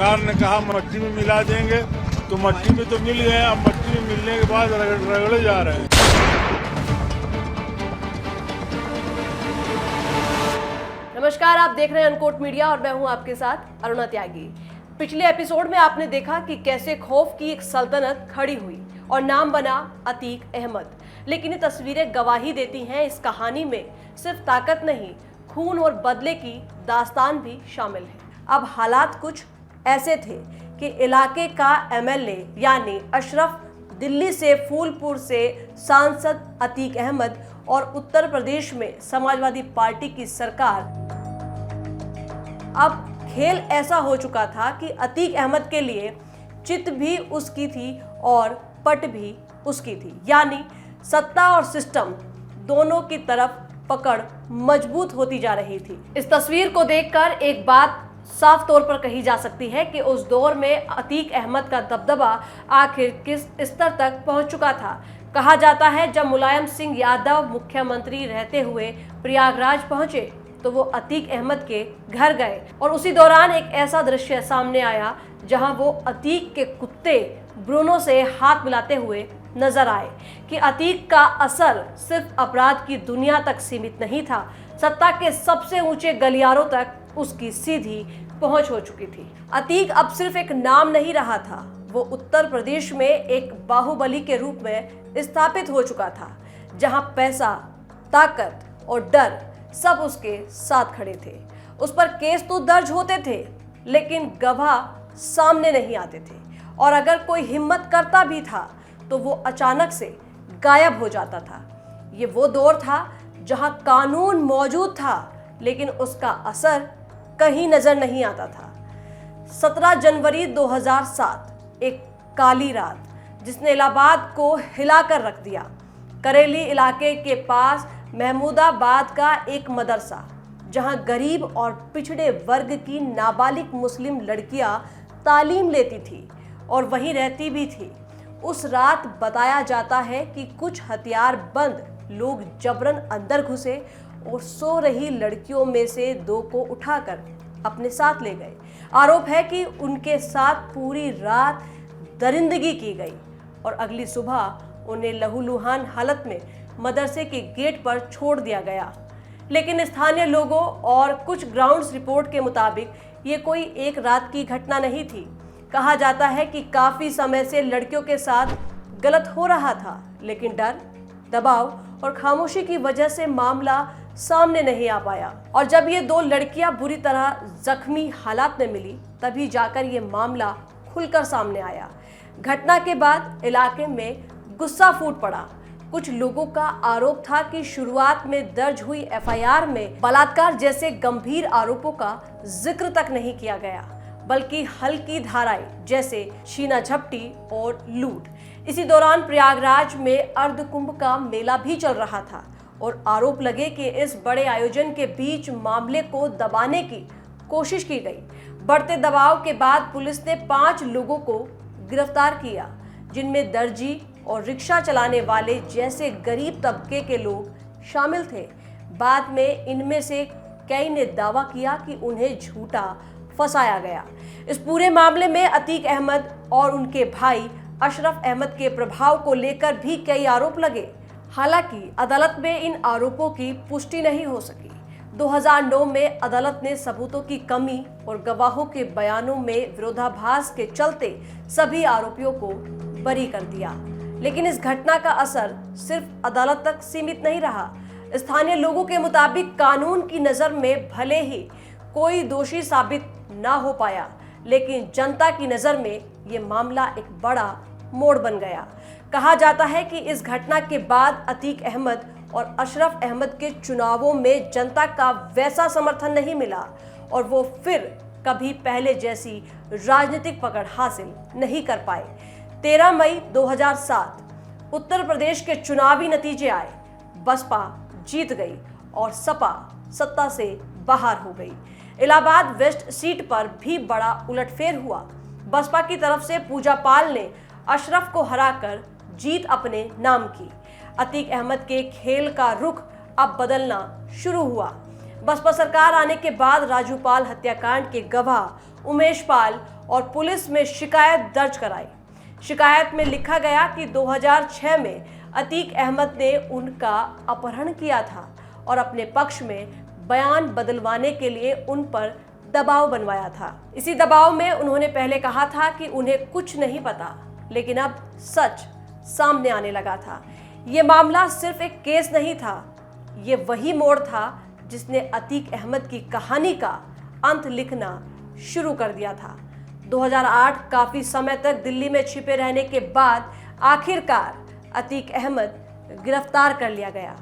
सरकार ने कहा मट्टी में मिला देंगे, तो मट्टी में तो मिल गए, अब मट्टी में मिलने के बाद रगड़े जा रहे हैं। नमस्कार, आप देख रहे हैं अनकोट मीडिया और मैं हूं आपके साथ अरुणा त्यागी। पिछले एपिसोड में आपने देखा कि कैसे खौफ की एक सल्तनत खड़ी हुई और नाम बना अतीक अहमद। लेकिन ये तस्वीरें गवाही देती हैं इस कहानी में सिर्फ ताकत नहीं, खून और बदले की दास्तान भी शामिल है। अब हालात कुछ ऐसे थे कि इलाके का एमएलए यानी अशरफ, दिल्ली से फूलपुर से सांसद अतीक अहमद और उत्तर प्रदेश में समाजवादी पार्टी की सरकार। अब खेल ऐसा हो चुका था कि अतीक अहमद के लिए चित भी उसकी थी और पट भी उसकी थी, यानी सत्ता और सिस्टम दोनों की तरफ पकड़ मजबूत होती जा रही थी। इस तस्वीर को देखकर एक बात साफ तौर पर कही जा सकती है कि उस दौर में अतीक अहमद का दबदबा आखिर किस स्तर तक पहुंच चुका था। कहा जाता है जब मुलायम सिंह यादव मुख्यमंत्री रहते हुए प्रयागराज पहुंचे तो वो अतीक अहमद के घर गए और उसी दौरान एक ऐसा दृश्य सामने आया जहां वो अतीक के कुत्ते ब्रूनो से हाथ मिलाते हुए नजर आए कि अतीक का असर सिर्फ अपराध की दुनिया तक सीमित नहीं था, सत्ता के सबसे ऊंचे गलियारों तक उसकी सीधी पहुंच हो चुकी थी। अतीक अब सिर्फ एक नाम नहीं रहा था, वो उत्तर प्रदेश में एक बाहुबली के रूप में स्थापित हो चुका था, जहां पैसा, ताकत और डर सब उसके साथ खड़े थे। उस पर केस तो दर्ज होते थे लेकिन गवाह सामने नहीं आते थे, और अगर कोई हिम्मत करता भी था तो वो अचानक से गायब हो जाता था। ये वो दौर था जहां कानून मौजूद था लेकिन उसका असर कहीं नजर नहीं आता था। 17 जनवरी 2007 एक काली रात जिसने इलाहाबाद को हिलाकर रख दिया। करेली इलाके के पास महमूदाबाद का एक मदरसा, जहां गरीब और पिछड़े वर्ग की नाबालिग मुस्लिम लड़कियां तालीम लेती थी और वहीं रहती भी थी। उस रात बताया जाता है कि कुछ हथियार बंद लोग जबरन अंदर घुसे और सो रही लड़कियों में से 2 को उठाकर अपने साथ ले गए। आरोप है कि उनके साथ पूरी रात दरिंदगी की गई और अगली सुबह उन्हें लहूलुहान हालत में मदरसे के गेट पर छोड़ दिया गया। लेकिन स्थानीय लोगों और कुछ ग्राउंड्स रिपोर्ट के मुताबिक ये कोई एक रात की घटना नहीं थी। कहा जाता है कि काफी समय से लड़कियों के साथ गलत हो रहा था, लेकिन डर, दबाव और खामोशी की वजह से मामला सामने नहीं आ पाया। और जब ये 2 लड़कियां बुरी तरह जख्मी हालात में मिली तभी जाकर ये मामला खुलकर सामने आया। घटना के बाद इलाके में गुस्सा फूट पड़ा। कुछ लोगों का आरोप था कि शुरुआत में दर्ज हुई एफआईआर में बलात्कार जैसे गंभीर आरोपों का जिक्र तक नहीं किया गया, बल्कि हल्की धाराएं जैसे शीना झपटी और लूट। इसी दौरान प्रयागराज में अर्धकुंभ का मेला भी चल रहा था और आरोप लगे कि इस बड़े आयोजन के बीच मामले को दबाने की कोशिश की गई। बढ़ते दबाव के बाद पुलिस ने 5 लोगों को गिरफ्तार किया, जिनमें दर्जी और रिक्शा चलाने वाले जैसे गरीब तबके के लोग शामिल थे। बाद में इनमें से कई ने दावा किया कि उन्हें झूठा फंसाया गया। इस पूरे मामले में अतीक अहमद और उनके भाई अशरफ अहमद के प्रभाव को लेकर भी कई आरोप लगे। हालांकि अदालत में इन आरोपों की पुष्टि नहीं हो सकी। 2009 में अदालत ने सबूतों की कमी और गवाहों के बयानों में विरोधाभास के चलते सभी आरोपियों को बरी कर दिया। लेकिन इस घटना का असर सिर्फ अदालत तक सीमित नहीं रहा। स्थानीय लोगों के मुताबिक कानून की नज़र में भले ही कोई दोषी साबित ना हो पाया, लेकिन जनता की नज़र में ये मामला एक बड़ा मोड़ बन गया। कहा जाता है कि इस घटना के बाद अतीक अहमद और अशरफ अहमद के चुनावों में जनता का वैसा समर्थन नहीं मिला और वो फिर कभी पहले जैसी राजनीतिक पकड़ हासिल नहीं कर पाए। 13 मई 2007 उत्तर प्रदेश के चुनावी नतीजे आए। बसपा जीत गई और सपा सत्ता से बाहर हो गई। इलाहाबाद वेस्ट सीट पर भी बड़ा उलटफेर हुआ। बसपा की तरफ से पूजा पाल ने अशरफ को हराकर जीत अपने नाम की। अतीक अहमद के खेल का रुख अब बदलना शुरू हुआ। बसपा सरकार आने के बाद राजूपाल हत्याकांड के गवाह उमेश पाल और पुलिस में शिकायत दर्ज कराई। शिकायत में लिखा गया कि 2006 में अतीक अहमद ने उनका अपहरण किया था और अपने पक्ष में बयान बदलवाने के लिए उन पर दबाव बनवाया था। इसी दबाव में उन्होंने पहले कहा था कि उन्हें कुछ नहीं पता, लेकिन अब सच सामने आने लगा था। ये मामला सिर्फ एक केस नहीं था, ये वही मोड़ था जिसने अतीक अहमद की कहानी का अंत लिखना शुरू कर दिया था। 2008 काफी समय तक दिल्ली में छिपे रहने के बाद आखिरकार अतीक अहमद गिरफ्तार कर लिया गया।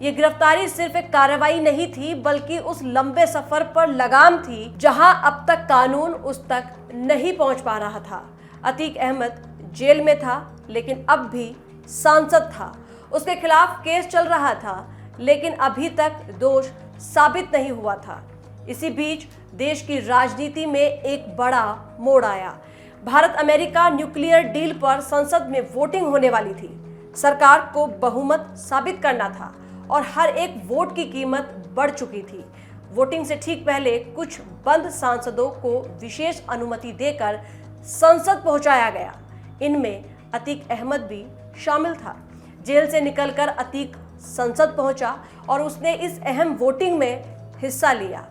ये गिरफ्तारी सिर्फ एक कार्रवाई नहीं थी, बल्कि उस लंबे सफर पर लगाम थी जहां अब तक कानून उस तक नहीं पहुंच पा रहा था। अतीक अहमद जेल में था, लेकिन अब भी सांसद था। उसके खिलाफ केस चल रहा था, लेकिन अभी तक दोष साबित नहीं हुआ था। इसी बीच देश की राजनीति में एक बड़ा मोड़ आया। भारत अमेरिका न्यूक्लियर डील पर संसद में वोटिंग होने वाली थी। सरकार को बहुमत साबित करना था और हर एक वोट की कीमत बढ़ चुकी थी। वोटिंग से ठीक पहले कुछ बंद सांसदों को विशेष अनुमति देकर संसद पहुंचाया गया। इनमें अतीक अहमद भी शामिल था। जेल से निकलकर अतीक संसद पहुंचा और उसने इस अहम वोटिंग में हिस्सा लिया।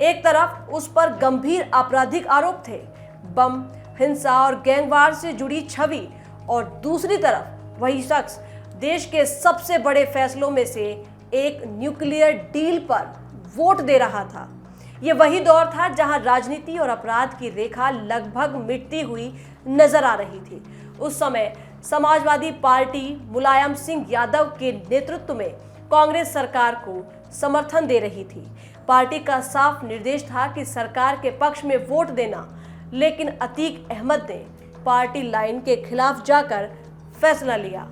एक तरफ उस पर गंभीर आपराधिक आरोप थे, बम, हिंसा और गैंगवार से जुड़ी छवि, और दूसरी तरफ वही शख्स देश के सबसे बड़े फैसलों में से एक न्यूक्लियर डील पर वोट दे रहा था। ये वही दौर था जहां राजनीति और अपराध की रेखा लगभग मिटती हुई नजर आ रही थी। उस समय समाजवादी पार्टी मुलायम सिंह यादव के नेतृत्व में कांग्रेस सरकार को समर्थन दे रही थी। पार्टी का साफ निर्देश था कि सरकार के पक्ष में वोट देना, लेकिन अतीक अहमद ने पार्टी लाइन के खिलाफ जाकर फैसला लिया।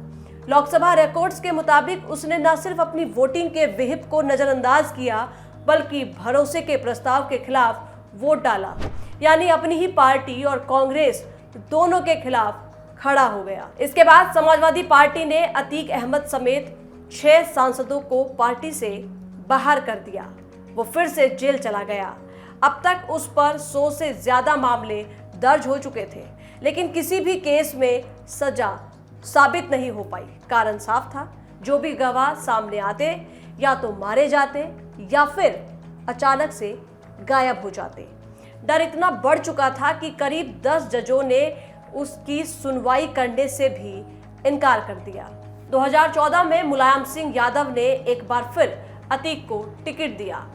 लोकसभा रिकॉर्ड्स के मुताबिक उसने न सिर्फ अपनी वोटिंग के विहिप को नजरअंदाज किया, बल्कि भरोसे के प्रस्ताव के खिलाफ वोट डाला, यानी अपनी ही पार्टी और कांग्रेस दोनों के खिलाफ खड़ा हो गया। इसके बाद समाजवादी पार्टी ने अतीक अहमद समेत 6 सांसदों को पार्टी से बाहर कर दिया। वो फिर से जेल चला गया। अब तक उस पर 100 से ज्यादा मामले दर्ज हो चुके थे, लेकिन किसी भी केस में सजा साबित नहीं हो पाई। कारण साफ था, जो भी गवाह सामने आते या तो मारे जाते या फिर अचानक से गायब हो जाते। डर इतना बढ़ चुका था कि करीब 10 जजों ने उसकी सुनवाई करने से भी इनकार कर दिया। 2014 में मुलायम सिंह यादव ने एक बार फिर अतीक को टिकट दिया।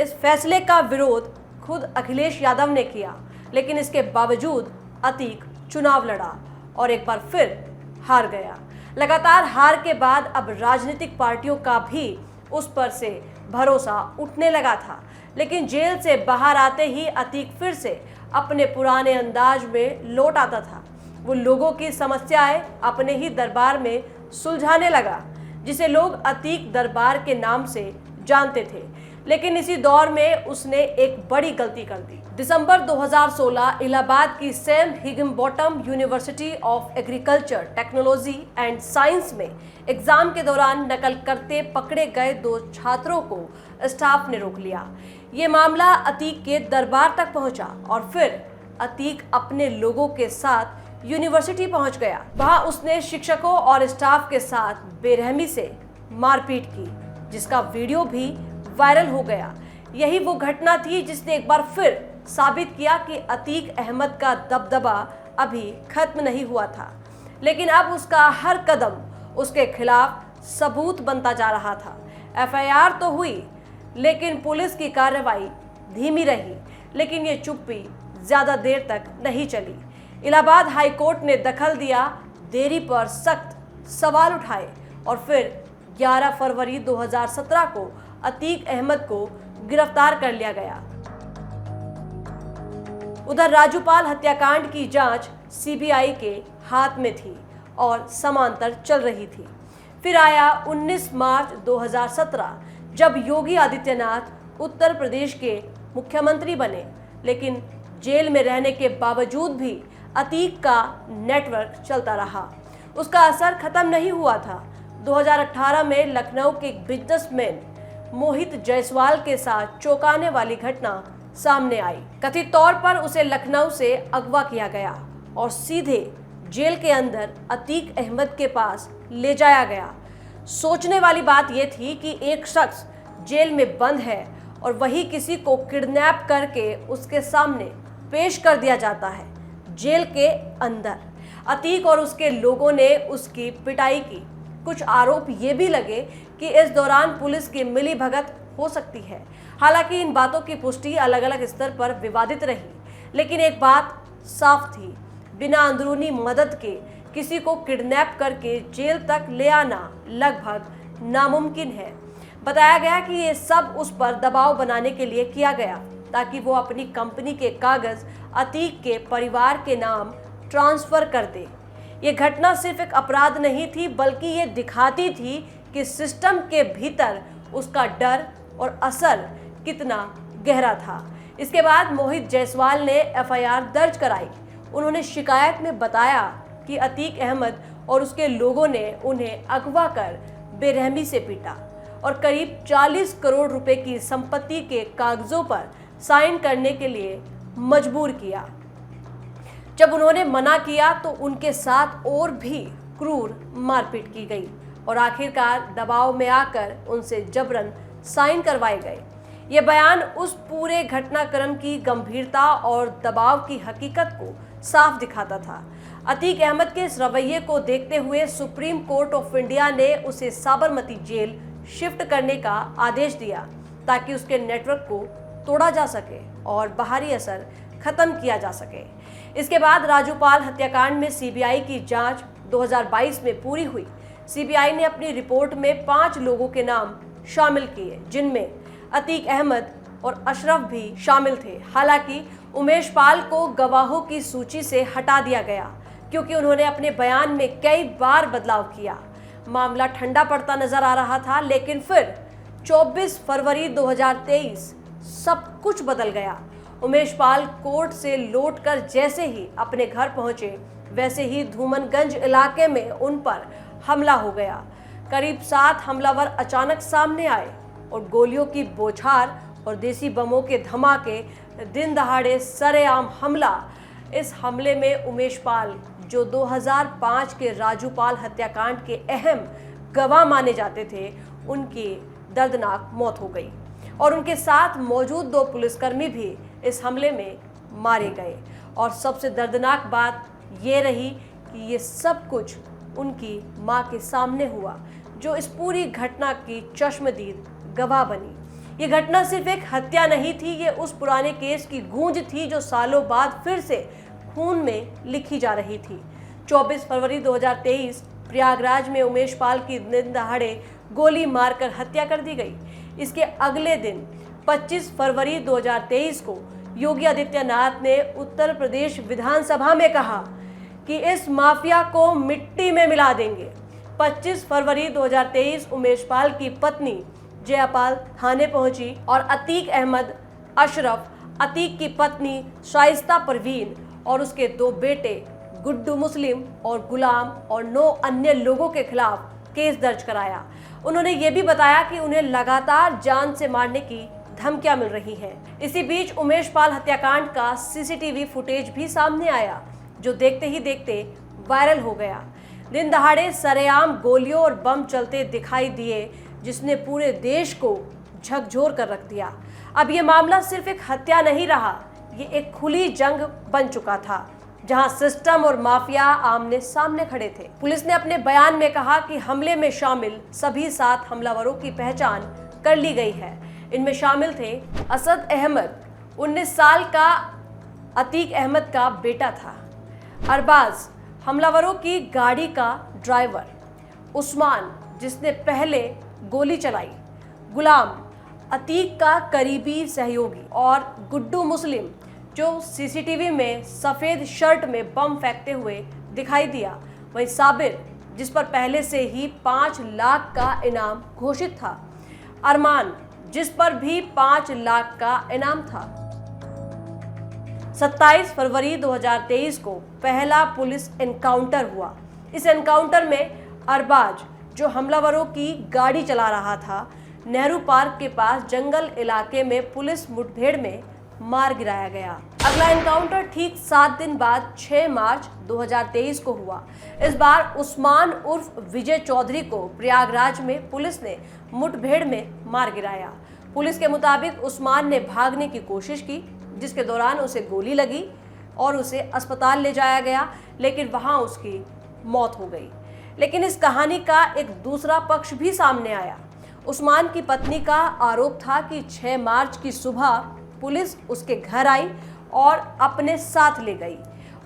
इस फैसले का विरोध खुद अखिलेश यादव ने किया, लेकिन इसके बावजूद अतीक चुनाव लड़ा और एक बार फिर हार गया। लगातार हार के बाद अब राजनीतिक पार्टियों का भी उस पर से भरोसा उठने लगा था, लेकिन जेल से बाहर आते ही अतीक फिर से अपने पुराने अंदाज में लौट आता था। वो लोगों की समस्याएं अपने ही दरबार में सुलझाने लगा, जिसे लोग अतीक दरबार के नाम से जानते थे। लेकिन इसी दौर में उसने एक बड़ी गलती कर दी। दिसंबर 2016 इलाहाबाद की Sam Higginbottom university of agriculture, technology and science में एग्जाम के दौरान नकल करते पकड़े गए 2 छात्रों को स्टाफ ने रोक लिया। ये मामला अतीक के दरबार तक पहुंचा और फिर अतीक अपने लोगों के साथ यूनिवर्सिटी पहुंच गया। वहां उसने शिक्षकों और स्टाफ के साथ बेरहमी से मारपीट की, जिसका वीडियो भी वायरल हो गया। यही वो घटना थी जिसने एक बार फिर साबित किया कि अतीक अहमद का दबदबा अभी खत्म नहीं हुआ था, लेकिन अब उसका हर कदम उसके खिलाफ सबूत बनता जा रहा था। एफआईआर तो हुई, लेकिन पुलिस की कार्रवाई धीमी रही। लेकिन ये चुप्पी ज्यादा देर तक नहीं चली। इलाहाबाद हाई कोर्ट ने दखल दिया, देरी पर सख्त सवाल उठाए और फिर 11 फरवरी 2017 को अतीक अहमद को गिरफ्तार कर लिया गया। उधर राजूपाल हत्याकांड की जांच सीबीआई के हाथ में थी और समांतर चल रही थी। फिर आया 19 मार्च 2017, जब योगी आदित्यनाथ उत्तर प्रदेश के मुख्यमंत्री बने, लेकिन जेल में रहने के बावजूद भी अतीक का नेटवर्क चलता रहा। उसका असर खत्म नहीं हुआ था। 2018 में लखनऊ के एक बिजनेसमैन मोहित जायसवाल के साथ चौंकाने वाली घटना सामने आई। कथित तौर पर उसे लखनऊ से अगवा किया गया और सीधे जेल के अंदर अतीक अहमद के पास ले जाया गया। सोचने वाली बात यह थी कि एक शख्स जेल में बंद है और वही किसी को किडनैप करके उसके सामने पेश कर दिया जाता है जेल के अंदर। अतीक और उसके लोगों ने उसकी पिटाई की। कुछ आरोप ये भी लगे कि इस दौरान पुलिस की मिलीभगत हो सकती है। हालांकि इन बातों की पुष्टि अलग अलग स्तर पर विवादित रही, लेकिन एक बात साफ थी, बिना अंदरूनी मदद के किसी को किडनैप करके जेल तक ले आना लगभग नामुमकिन है। बताया गया कि ये सब उस पर दबाव बनाने के लिए किया गया ताकि वो अपनी कंपनी के कागज अतीक के परिवार के नाम ट्रांसफर कर दे। ये घटना सिर्फ एक अपराध नहीं थी, बल्कि ये दिखाती थी कि सिस्टम के भीतर उसका डर और असर कितना गहरा था। इसके बाद मोहित जायसवाल ने एफआईआर दर्ज कराई। उन्होंने शिकायत में बताया कि अतीक अहमद और उसके लोगों ने उन्हें अगवा कर बेरहमी से पीटा और करीब 40 करोड़ रुपए की संपत्ति के कागजों पर साइन करने के लिए मजबूर किया। जब उन्होंने मना किया तो उनके साथ और भी क्रूर मारपीट की गई और आखिरकार दबाव में आकर उनसे जबरन साइन करवाए गए। ये बयान उस पूरे घटनाक्रम की गंभीरता और दबाव की हकीकत को साफ दिखाता था। अतीक अहमद के इस रवैये को देखते हुए सुप्रीम कोर्ट ऑफ इंडिया ने उसे साबरमती जेल शिफ्ट करने का आदेश दिया ताकि उसके नेटवर्क को तोड़ा जा सके और बाहरी असर खत्म किया जा सके। इसके बाद राजूपाल हत्याकांड में सीबीआई की जांच 2022 में पूरी हुई। सीबीआई ने अपनी रिपोर्ट में 5 लोगों के नाम शामिल किए, जिनमें अतीक अहमद और अशरफ भी शामिल थे। हालांकि उमेश पाल को गवाहों की सूची से हटा दिया गया क्योंकि उन्होंने अपने बयान में कई बार बदलाव किया। मामला ठंडा पड़ता नजर आ रहा था, लेकिन फिर 24 फरवरी 2023 सब कुछ बदल गया। उमेश पाल कोर्ट से लौटकर जैसे ही अपने घर पहुंचे, वैसे ही धूमनगंज इलाके में उन पर हमला हो गया। करीब 7 हमलावर अचानक सामने आए और गोलियों की बौछार और देसी बमों के धमाके, दिन दहाड़े सरेआम हमला। इस हमले में उमेश पाल, जो 2005 के राजूपाल हत्याकांड के अहम गवाह माने जाते थे, उनकी दर्दनाक मौत हो गई और उनके साथ मौजूद 2 पुलिसकर्मी भी इस हमले में मारे गए। और सबसे दर्दनाक बात ये रही कि ये सब कुछ उनकी मां के सामने हुआ, जो इस पूरी घटना की चश्मदीद गवाह बनी। ये घटना सिर्फ एक हत्या नहीं थी, ये उस पुराने केस की गूंज थी जो सालों बाद फिर से खून में लिखी जा रही थी। 24 फरवरी 2023 प्रयागराज में उमेश पाल की दिन दहाड़े गोली मारकर हत्या कर दी गई। इसके अगले दिन 25 फरवरी 2023 को योगी आदित्यनाथ ने उत्तर प्रदेश विधानसभा में कहा कि इस माफिया को मिट्टी में मिला देंगे। 25 फरवरी 2023 उमेश पाल की पत्नी जयापाल थाने पहुंची और अतीक अहमद, अशरफ, अतीक की पत्नी शाइस्ता परवीन और उसके 2 बेटे गुड्डू मुस्लिम और गुलाम और 9 अन्य लोगों के खिलाफ केस दर्ज कराया। उन्होंने ये भी बताया कि उन्हें लगातार जान से मारने की धमकियां मिल रही हैं। इसी बीच उमेश पाल हत्याकांड का सीसीटीवी फुटेज भी सामने आया, जो देखते ही देखते वायरल हो गया। दिन दहाड़े सरेआम गोलियों और बम चलते दिखाई दिए, जिसने पूरे देश को झकझोर कर रख दिया। अब ये मामला सिर्फ एक हत्या नहीं रहा, ये एक खुली जंग बन चुका था, जहां सिस्टम और माफिया आमने सामने खड़े थे। पुलिस ने अपने बयान में कहा कि हमले में शामिल सभी 7 हमलावरों की पहचान कर ली गई है। इनमें शामिल थे असद अहमद, 19 साल का अतीक अहमद का बेटा था, अरबाज, हमलावरों की गाड़ी का ड्राइवर, उस्मान, जिसने पहले गोली चलाई, गुलाम, अतीक का करीबी सहयोगी, और गुड्डू मुस्लिम, जो सीसीटीवी में सफ़ेद शर्ट में बम फेंकते हुए दिखाई दिया। वहीं साबिर, जिस पर पहले से ही 5 लाख का इनाम घोषित था, अरमान, जिस पर भी 5 लाख का इनाम था। 27 फरवरी 2023 को पहला पुलिस एनकाउंटर हुआ। इस एनकाउंटर में अरबाज, जो हमलावरों की गाड़ी चला रहा था, नेहरू पार्क के पास जंगल इलाके में पुलिस मुठभेड़ में मार गिराया गया। अगला एनकाउंटर ठीक 7 दिन बाद 6 मार्च 2023 को हुआ। इस बार उस्मान उर्फ विजय चौधरी को प्रयागराज में पुलिस ने मुठभेड़ में मार गिराया। पुलिस के मुताबिक उस्मान ने भागने की कोशिश की, जिसके दौरान उसे गोली लगी और उसे अस्पताल ले जाया गया, लेकिन वहां उसकी मौत हो गई। लेकिन इस कहानी का एक दूसरा पक्ष भी सामने आया। उस्मान की पत्नी का आरोप था कि 6 मार्च की सुबह पुलिस उसके घर आई और अपने साथ ले गई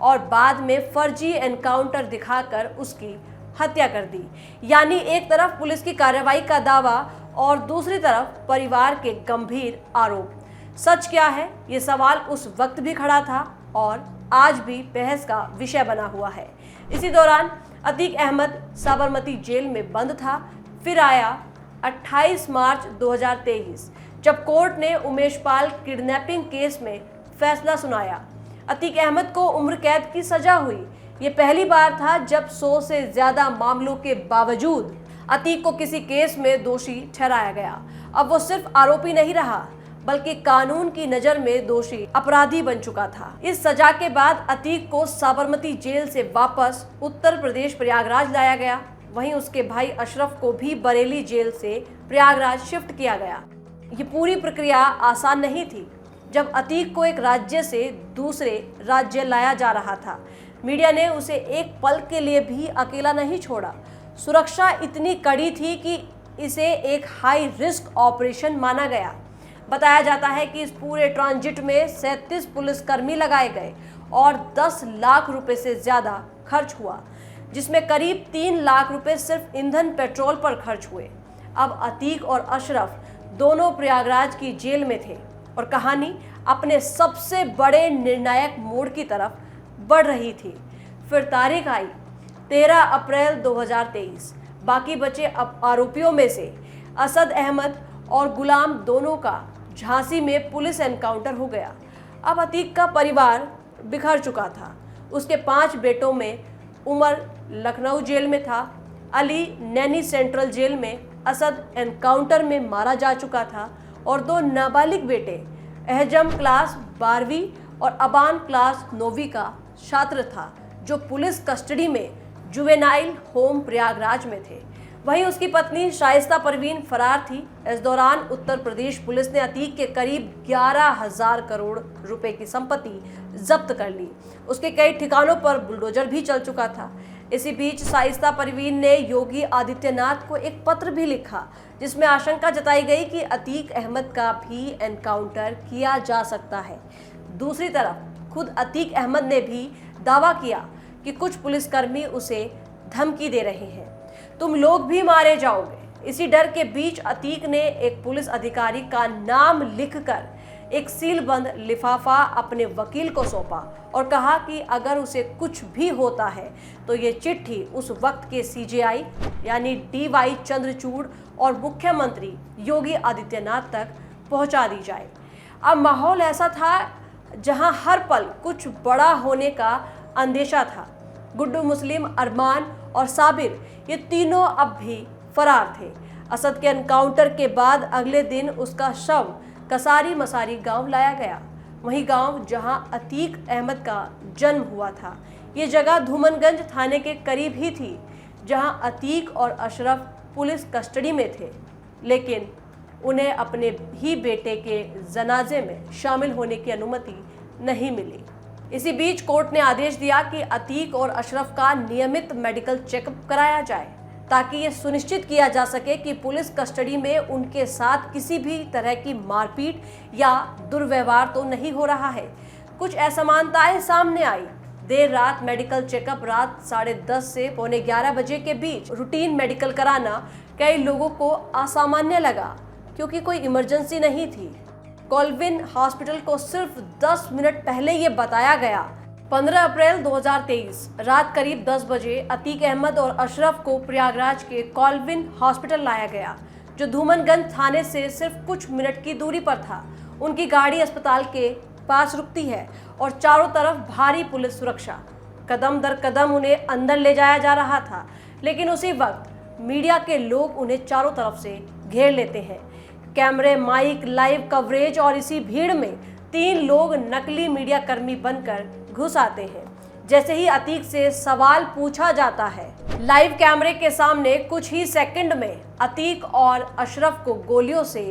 और बाद में फर्जी एनकाउंटर दिखाकर उसकी हत्या कर दी। यानी एक तरफ पुलिस की कार्रवाई का दावा और दूसरी तरफ परिवार के गंभीर आरोप। सच क्या है, ये सवाल उस वक्त भी खड़ा था और आज भी बहस का विषय बना हुआ है। इसी दौरान अतीक अहमद साबरमती जेल में बंद था। फिर आया 28 मार्च 2023 जब कोर्ट ने उमेश पाल किडनैपिंग केस में फैसला सुनाया। अतीक अहमद को उम्र कैद की सजा हुई। ये पहली बार था जब 100 से ज्यादा मामलों के बावजूद अतीक को किसी केस में दोषी ठहराया गया। अब वो सिर्फ आरोपी नहीं रहा, बल्कि कानून की नजर में दोषी अपराधी बन चुका था। इस सजा के बाद अतीक को साबरमती जेल से वापस उत्तर प्रदेश प्रयागराज लाया गया। वहीं उसके भाई अशरफ को भी बरेली जेल से प्रयागराज शिफ्ट किया गया। ये पूरी प्रक्रिया आसान नहीं थी। जब अतीक को एक राज्य से दूसरे राज्य लाया जा रहा था, मीडिया ने उसे एक पल के लिए भी अकेला नहीं छोड़ा। सुरक्षा इतनी कड़ी थी कि इसे एक हाई रिस्क ऑपरेशन माना गया। बताया जाता है कि इस पूरे ट्रांजिट में 37 पुलिसकर्मी लगाए गए और 10 लाख रुपए से ज्यादा खर्च हुआ, जिसमें करीब 3 लाख रुपए सिर्फ ईंधन पेट्रोल पर खर्च हुए। अब अतीक और अशरफ दोनों प्रयागराज की जेल में थे और कहानी अपने सबसे बड़े निर्णायक मोड़ की तरफ बढ़ रही थी। फिर तारीख आई 13 अप्रैल 2023। बाकी बचे आरोपियों में से असद अहमद और गुलाम दोनों का झांसी में पुलिस एनकाउंटर हो गया। अब अतीक का परिवार बिखर चुका था। उसके 5 बेटों में उमर लखनऊ जेल में था, अली नैनी सेंट्रल जेल में, असद एनकाउंटर में मारा जा चुका था और 2 नाबालिग बेटे एहजम क्लास 12वीं और अबान क्लास 9वीं का छात्र था, जो पुलिस कस्टडी में जुवेनाइल होम प्रयागराज में थे। वहीं उसकी पत्नी शाइस्ता परवीन फरार थी। इस दौरान उत्तर प्रदेश पुलिस ने अतीक के करीब 11,000 करोड़ रुपए की संपत्ति जब्त कर ली। उसके कई ठिकानों पर बुलडोजर भी चल चुका था। इसी बीच शाइस्ता परवीन ने योगी आदित्यनाथ को एक पत्र भी लिखा, जिसमें आशंका जताई गई कि अतीक अहमद का भी एनकाउंटर किया जा सकता है। दूसरी तरफ खुद अतीक अहमद ने भी दावा किया कि कुछ पुलिसकर्मी उसे धमकी दे रहे हैं, तुम लोग भी मारे जाओगे। इसी डर के बीच अतीक ने एक पुलिस अधिकारी का नाम लिखकर एक सीलबंद लिफाफा अपने वकील को सौंपा और कहा कि अगर उसे कुछ भी होता है तो ये चिट्ठी उस वक्त के सीजेआई यानी DY चंद्रचूड़ और मुख्यमंत्री योगी आदित्यनाथ तक पहुंचा दी जाए। अब माहौल ऐसा था जहां हर पल कुछ बड़ा होने का अंदेशा था। गुड्डू मुस्लिम, अरमान और साबिर ये तीनों अब भी फरार थे। असद के एनकाउंटर के बाद अगले दिन उसका शव कसारी मसारी गांव लाया गया। वही गांव जहां अतीक अहमद का जन्म हुआ था। ये जगह धूमनगंज थाने के करीब ही थी, जहां अतीक और अशरफ पुलिस कस्टडी में थे, लेकिन उन्हें अपने ही बेटे के जनाजे में शामिल होने की अनुमति नहीं मिली। इसी बीच कोर्ट ने आदेश दिया कि अतीक और अशरफ का नियमित मेडिकल चेकअप कराया जाए, ताकि ये सुनिश्चित किया जा सके कि पुलिस कस्टडी में उनके साथ किसी भी तरह की मारपीट या दुर्व्यवहार तो नहीं हो रहा है। कुछ असमानताएं सामने आई। देर रात मेडिकल चेकअप रात 10:30 से 11:15 बजे के बीच रूटीन मेडिकल कराना कई लोगों को असामान्य लगा, क्योंकि कोई इमरजेंसी नहीं थी। कॉल्विन हॉस्पिटल को सिर्फ 10 मिनट पहले ये बताया गया। 15 अप्रैल 2023 रात करीब 10 बजे अतीक अहमद और अशरफ को प्रयागराज के कॉल्विन हॉस्पिटल लाया गया, जो धूमनगंज थाने से सिर्फ कुछ मिनट की दूरी पर था। उनकी गाड़ी अस्पताल के पास रुकती है और चारों तरफ भारी पुलिस सुरक्षा। कदम दर कदम उन्हें अंदर ले जाया जा रहा था, लेकिन उसी वक्त मीडिया के लोग उन्हें चारों तरफ से घेर लेते हैं। कैमरे, माइक, लाइव कवरेज और इसी भीड़ में 3 लोग नकली मीडिया कर्मी बनकर घुस आते हैं। जैसे ही अतीक से सवाल पूछा जाता है, लाइव कैमरे के सामने कुछ ही सेकंड में अतीक और अशरफ को गोलियों से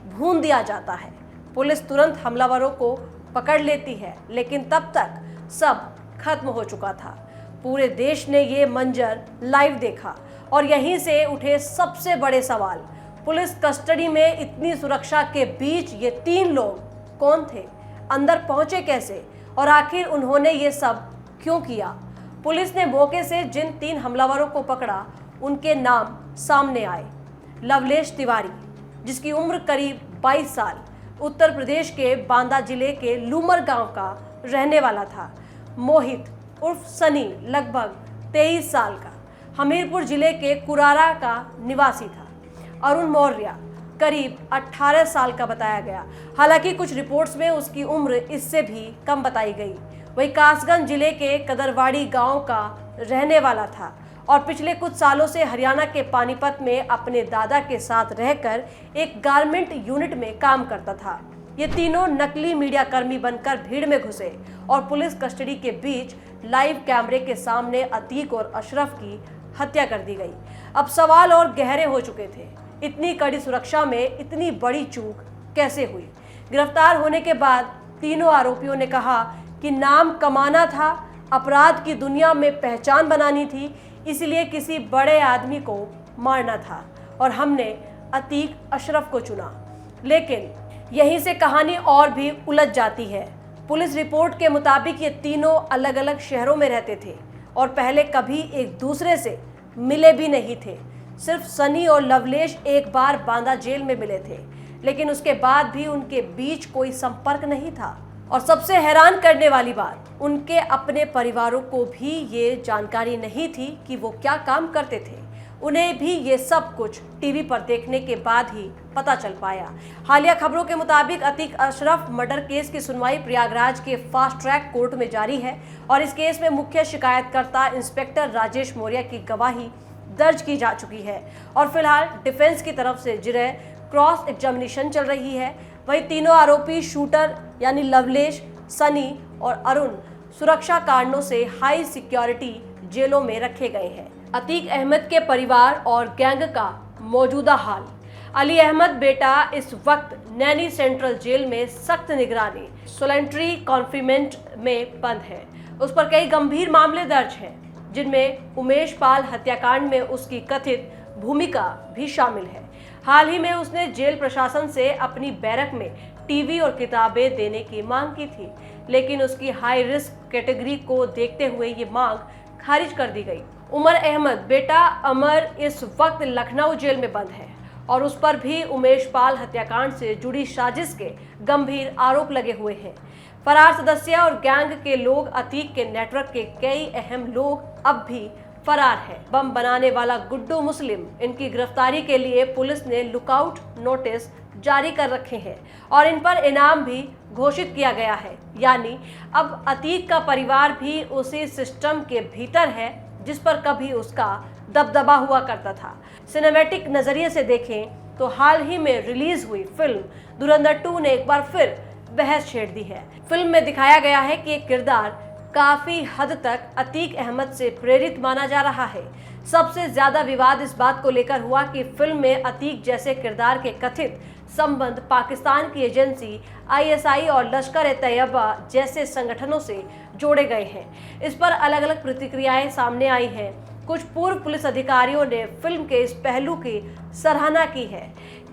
भून दिया जाता है। पुलिस तुरंत हमलावरों को पकड़ लेती है, लेकिन तब तक सब खत्म हो चुका था। पूरे देश ने ये मंजर लाइव देखा और यहीं से उठे सबसे बड़े सवाल। पुलिस कस्टडी में इतनी सुरक्षा के बीच ये 3 लोग कौन थे, अंदर पहुंचे कैसे और आखिर उन्होंने ये सब क्यों किया? पुलिस ने मौके से जिन 3 हमलावरों को पकड़ा, उनके नाम सामने आए। लवलेश तिवारी, जिसकी उम्र करीब 22 साल, उत्तर प्रदेश के बांदा जिले के लूमर गांव का रहने वाला था। मोहित उर्फ सनी, लगभग 23 साल का, हमीरपुर जिले के कुरारा का निवासी था। अरुण मौर्य करीब 18 साल का बताया गया, हालांकि कुछ रिपोर्ट्स में उसकी उम्र इससे भी कम बताई गई। वही कासगंज जिले के कदरवाड़ी गांव का रहने वाला था और पिछले कुछ सालों से हरियाणा के पानीपत में अपने दादा के साथ रहकर एक गारमेंट यूनिट में काम करता था। ये तीनों नकली मीडिया कर्मी बनकर भीड़ में घुसे और पुलिस कस्टडी के बीच लाइव कैमरे के सामने अतीक और अशरफ की हत्या कर दी गई। अब सवाल और गहरे हो चुके थे, इतनी कड़ी सुरक्षा में इतनी बड़ी चूक कैसे हुई? गिरफ्तार होने के बाद तीनों आरोपियों ने कहा कि नाम कमाना था, अपराध की दुनिया में पहचान बनानी थी, इसलिए किसी बड़े आदमी को मारना था और हमने अतीक अशरफ को चुना। लेकिन यहीं से कहानी और भी उलझ जाती है। पुलिस रिपोर्ट के मुताबिक ये तीनों अलग अलग शहरों में रहते थे और पहले कभी एक दूसरे से मिले भी नहीं थे। सिर्फ सनी और लवलेश एक बार बांदा जेल में मिले थे, लेकिन उसके बाद भी उनके बीच कोई संपर्क नहीं था। और सबसे हैरान करने वाली बात, उनके अपने परिवारों को भी ये जानकारी नहीं थी कि वो क्या काम करते थे। उन्हें भी ये सब कुछ टीवी पर देखने के बाद ही पता चल पाया। हालिया खबरों के मुताबिक अतीक अशरफ मर्डर केस की सुनवाई प्रयागराज के फास्ट ट्रैक कोर्ट में जारी है और इस केस में मुख्य शिकायतकर्ता इंस्पेक्टर राजेश मौर्य की गवाही दर्ज की जा चुकी है और फिलहाल डिफेंस की तरफ से जिरह क्रॉस एग्जामिनेशन चल रही है। वही तीनों आरोपी शूटर यानी लवलेश, सनी और अरुण सुरक्षा कारणों से हाई सिक्योरिटी जेलों में रखे गए हैं। अतीक अहमद के परिवार और गैंग का मौजूदा हाल। अली अहमद बेटा इस वक्त नैनी सेंट्रल जेल में सख्त निगरानी सोलेंट्री कॉन्फिनेमेंट में बंद है। उस पर कई गंभीर मामले दर्ज हैं, जिनमें उमेश पाल हत्याकांड में उसकी कथित भूमिका भी शामिल है। हाल ही में उसने जेल प्रशासन से अपनी बैरक में टीवी और किताबें देने की मांग की थी, लेकिन उसकी हाई रिस्क कैटेगरी को देखते हुए ये मांग खारिज कर दी गई। उमर अहमद बेटा अमर इस वक्त लखनऊ जेल में बंद है और उस पर भी उमेश पाल हत्याकांड से जुड़ी साजिश के गंभीर आरोप लगे हुए हैं। फरार सदस्य और गैंग के लोग अतीक के नेटवर्क के कई अहम लोग अब भी फरार है। बम बनाने वाला गुड्डू मुस्लिम, इनकी गिरफ्तारी के लिए पुलिस ने लुकआउट नोटिस जारी कर रखे हैं और इन पर इनाम भी घोषित किया गया है। यानी अब अतीक का परिवार भी उसी सिस्टम के भीतर है जिस पर कभी उसका दबदबा हुआ करता था। सिनेमैटिक नजरिए से देखें तो हाल ही में रिलीज हुई फिल्म धुरंधर 2 ने एक बार फिर बहस छेड़ दी है। फिल्म में दिखाया गया है कि एक किरदार काफी हद तक अतीक अहमद से प्रेरित माना जा रहा है। सबसे ज्यादा विवाद इस बात को लेकर हुआ कि फिल्म में अतीक जैसे किरदार के कथित संबंध पाकिस्तान की एजेंसी ISI और लश्कर-ए-तैयबा जैसे संगठनों से जोड़े गए हैं। इस पर अलग अलग प्रतिक्रियाएं सामने आई हैं। कुछ पूर्व पुलिस अधिकारियों ने फिल्म के इस पहलू की सराहना की है,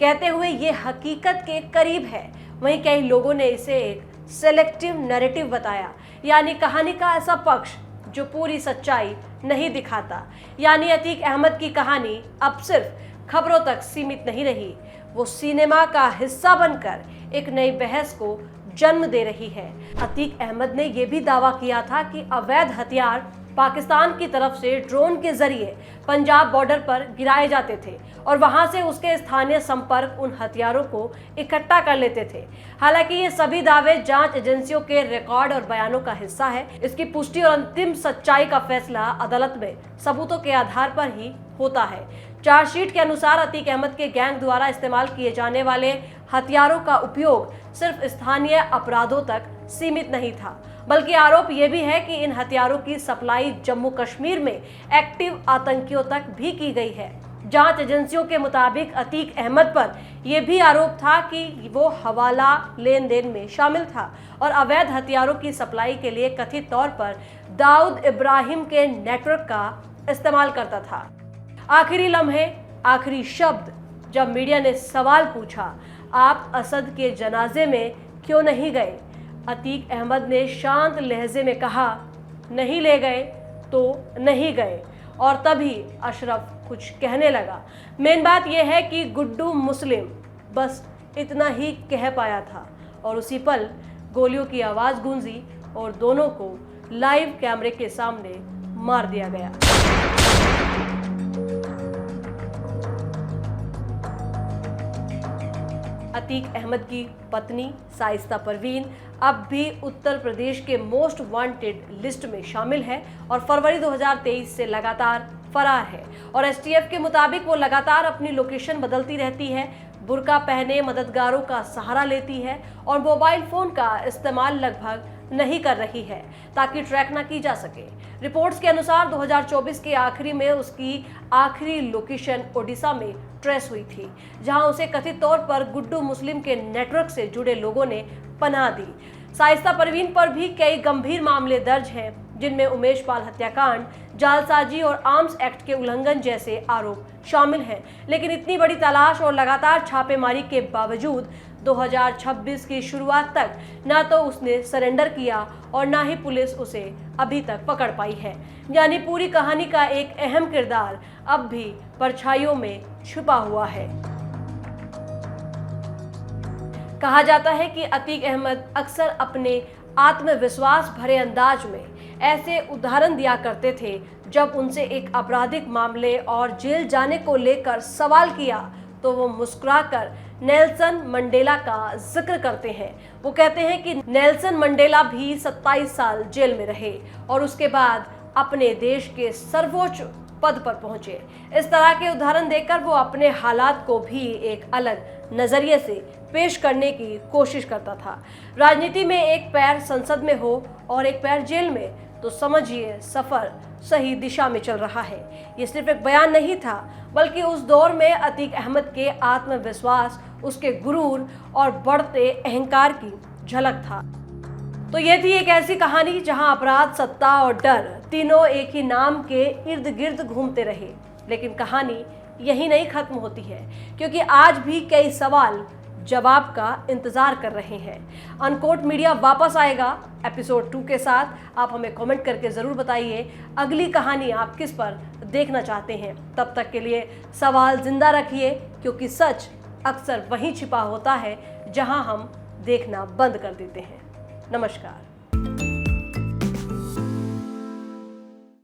कहते हुए ये हकीकत के करीब है। वहीं कई लोगों ने इसे एक सेलेक्टिव नैरेटिव बताया, यानी कहानी का ऐसा पक्ष जो पूरी सच्चाई नहीं दिखाता। यानी अतीक अहमद की कहानी अब सिर्फ खबरों तक सीमित नहीं रही, वो सिनेमा का हिस्सा बनकर एक नई बहस को जन्म दे रही है। अतीक अहमद ने यह भी दावा किया था कि अवैध हथियार पाकिस्तान की तरफ से ड्रोन के जरिए पंजाब बॉर्डर पर गिराए जाते थे और वहां से उसके स्थानीय संपर्क उन हथियारों को इकट्ठा कर लेते थे। हालांकि ये सभी दावे जांच एजेंसियों के रिकॉर्ड और बयानों का हिस्सा है। इसकी पुष्टि और अंतिम सच्चाई का फैसला अदालत में सबूतों के आधार पर ही होता है। चार्जशीट के अनुसार अतीक अहमद के गैंग द्वारा इस्तेमाल किए जाने वाले हथियारों का उपयोग सिर्फ स्थानीय अपराधों तक सीमित नहीं था, बल्कि आरोप यह भी है कि इन हथियारों की सप्लाई जम्मू कश्मीर में एक्टिव आतंकियों तक भी की गई है। जांच एजेंसियों के मुताबिक अतीक अहमद पर यह भी आरोप था कि वो हवाला लेन देन में शामिल था और अवैध हथियारों की सप्लाई के लिए कथित तौर पर दाऊद इब्राहिम के नेटवर्क का इस्तेमाल करता था। आखिरी लम्हे, आखिरी शब्द जब मीडिया ने सवाल पूछा, आप असद के जनाजे में क्यों नहीं गए, अतीक अहमद ने शांत लहजे में कहा, नहीं ले गए तो नहीं गए। और तभी अशरफ कुछ कहने लगा। मेन बात यह है कि गुड्डू मुस्लिम बस इतना ही कह पाया था और उसी पल गोलियों की आवाज़ गूंजी और दोनों को लाइव कैमरे के सामने मार दिया गया। अतीक अहमद की पत्नी शाइस्ता परवीन अब भी उत्तर प्रदेश के मोस्ट वांटेड लिस्ट में शामिल है और फरवरी 2023 से लगातार फरार है और एसटीएफ के मुताबिक वो लगातार अपनी लोकेशन बदलती रहती है, बुर्का पहने मददगारों का सहारा लेती है और मोबाइल फोन का इस्तेमाल लगभग नहीं कर रही है ताकि ट्रैक ना की जा सके। रिपोर्ट्स के अनुसार 2024 के आखिरी में उसकी आखिरी लोकेशन ओडिशा में ट्रेस हुई थी, जहां उसे कथित तौर पर गुड्डू मुस्लिम के नेटवर्क से जुड़े लोगों ने पनाह दी। शाइस्ता परवीन पर भी कई गंभीर मामले दर्ज हैं, जिनमें उमेश पाल हत्याकांड, जालसाजी और आर्म्स एक्ट के उल्लंघन जैसे आरोप शामिल हैं। लेकिन इतनी बड़ी तलाश और लगातार छापेमारी के बावजूद 2026 की शुरुआत तक ना तो उसने सरेंडर किया और ना ही पुलिस उसे अभी तक पकड़ पाई है। यानी पूरी कहानी का एक अहम किरदार अब भी परछाइयों में छुपा हुआ है। कहा जाता है कि अतीक अहमद अक्सर अपने आत्मविश्वास भरे अंदाज में ऐसे उदाहरण दिया करते थे जब उनसे एक आपराधिक मामले और जेल जाने को लेकर सवाल किया तो वो मुस्कुराकर नेल्सन मंडेला का जिक्र करते हैं। वो कहते हैं कि नेल्सन मंडेला भी 27 साल जेल में रहे और उसके बाद अपने देश के सर्वोच्च पद पर पहुंचे। इस तरह के उदाहरण देकर वो अपने हालात को भी एक अलग नजरिए से पेश करने की कोशिश करता था। राजनीति में एक पैर संसद में हो और एक पैर जेल में, तो समझिए सफर सही दिशा में चल रहा है। ये सिर्फ एक बयान नहीं था, बल्कि उस दौर में अतीक अहमद के आत्मविश्वास, उसके गुरूर और बढ़ते अहंकार की झलक था। तो ये थी एक ऐसी कहानी जहां अपराध, सत्ता और डर तीनों एक ही नाम के इर्द गिर्द घूमते रहे। लेकिन कहानी यही नहीं खत्म होती है, क्योंकि आज भी कई सवाल जवाब का इंतजार कर रहे हैं। अनकोट मीडिया वापस आएगा एपिसोड 2 के साथ। आप हमें कमेंट करके ज़रूर बताइए अगली कहानी आप किस पर देखना चाहते हैं। तब तक के लिए सवाल जिंदा रखिए, क्योंकि सच अक्सर वहीं छिपा होता है जहां हम देखना बंद कर देते हैं। नमस्कार।